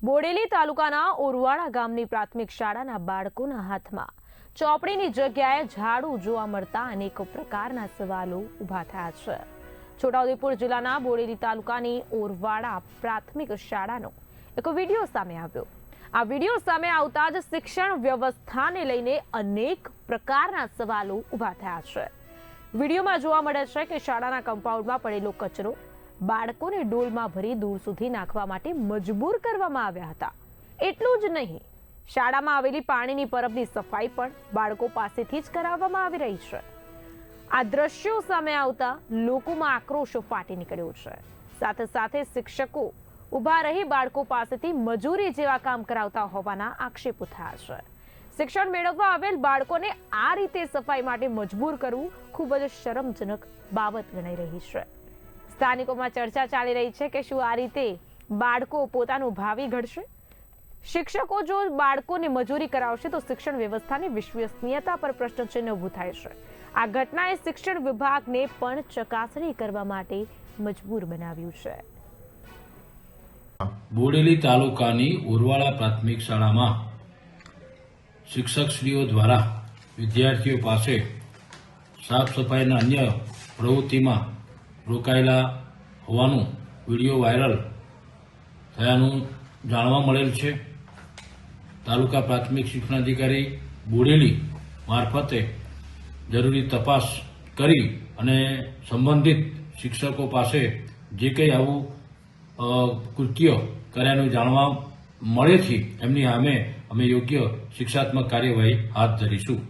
બોડેલી તાલુકાના ઓરવાડા ગામની પ્રાથમિક શાળાના બાળકોના હાથમાં ચોપડીની જગ્યાએ ઝાડુ જોવા મળતા અનેક પ્રકારના સવાલો ઉભા થયા છે। છોટાઉદેપુર જિલ્લાના બોડેલી તાલુકાની ઓરવાડા પ્રાથમિક શાળાનો એક વિડીયો સામે આવ્યો। આ વિડીયો સામે આવતા જ શિક્ષણ વ્યવસ્થાને લઈને અનેક પ્રકારના સવાલો ઉભા થયા છે। વિડીયોમાં જોવા મળે છે કે શાળાના કમ્પાઉન્ડમાં પડેલો કચરો બાળકોને ડોલમાં ભરી દૂર સુધી નાખવા માટે મજબૂર કરવામાં આવ્યા હતા। એટલું જ નહીં, શાળામાં આવેલી પાણીની પરબની સફાઈ પણ બાળકો પાસેથી જ કરાવવામાં આવી રહી છે। આ દ્રશ્યો સામે આવતા લોકોમાં આક્રોશ ફાટી નીકળ્યો છે। સાથે સાથે શિક્ષકો ઊભા રહી બાળકો પાસેથી મજૂરી જેવા કામ કરાવતા હોવાના આક્ષેપો થયા છે। શિક્ષણ મેળવવા આવેલ બાળકોને આ રીતે સફાઈ માટે મજબૂર કરવું ખૂબ જ શરમજનક બાબત ગણાઈ રહી છે। સ્થાનિકોમાં ચર્ચા ચાલી રહી છે કે શું આ રીતે બાળકો પોતાનું ભાવિ ઘડશે? શિક્ષકો જો બાળકોને મજૂરી કરાવશે તો શિક્ષણ વ્યવસ્થાની વિશ્વસનીયતા પર પ્રશ્નચિહ્ન ઊભું થાય છે। આ ઘટનાએ શિક્ષણ વિભાગને પણ ચકાસણી કરવા માટે મજબૂર બનાવ્યું છે। બોડેલી તાલુકાની ઓરવાડા પ્રાથમિક શાળામાં શિક્ષકશ્રીઓ દ્વારા વિદ્યાર્થીઓ પાસે સાફ સફાઈના અન્ય પ્રવૃત્તિમાં રોકાયેલા હોવાનું વિડીયો વાયરલ થયાનું જાણવા મળેલ છે। તાલુકા પ્રાથમિક શિક્ષણાધિકારી બોડેલી મારફતે જરૂરી તપાસ કરી અને સંબંધિત શિક્ષકો પાસે જે કંઈ આવું કૃત્ય કર્યાનું જાણવા મળેથી એમની સામે અમે યોગ્ય શિક્ષાત્મક કાર્યવાહી હાથ ધરીશું।